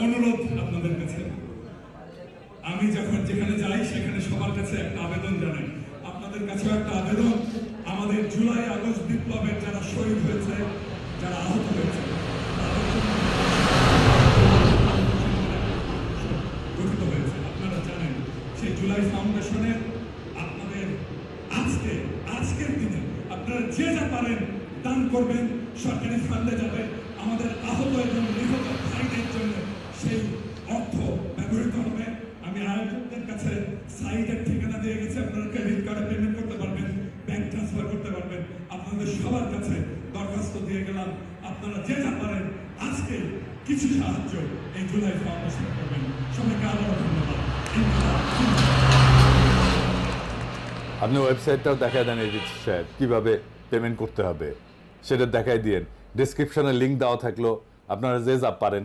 অনুরোধ আপনাদের কাছে, আমি যখন যেখানে যাই সেখানে সবার কাছে একটা আবেদন জানাই, আপনাদের কাছে একটা আবেদন, আমাদের জুলাই আগস্ট বিপ্লবের যারা শহীদ হয়েছে, যারা আহত হয়েছে, গঠিত হয়েছে, আপনারা জানেন সেই জুলাই ফাউন্ডেশনের আপনাদের আজকের দিনে আপনারা যে যা পারেন দান করবেন, সরকারি ফান্ডে যাবে, আমাদের আহত এবং নিহত ভাইদের জন্য সেই অর্থ ব্যবহৃত হবে। আমি আয়োজকদের কাছে সাইটের ঠিকানা দিয়ে গেছি, আপনারা ক্রেডিট কার্ডে পেমেন্ট করতে পারবেন, ব্যাংক ট্রান্সফার করতে পারবেন। আপনাদের সবার কাছে দরখাস্ত দিয়ে গেলাম, আপনারা যে যা পারেন আজকে কিছু সাহায্য এই জুলাই ফাউন্ডেশন করবেন। সবাইকে আবারও ধন্যবাদ। আপনি ওয়েবসাইটটাও দেখায় দেন এডিট সাহেব, কীভাবে পেমেন্ট করতে হবে সেটা দেখাই দিয়েন। ডিসক্রিপশনে লিঙ্ক দেওয়া থাকলো, আপনারা যে যা পারেন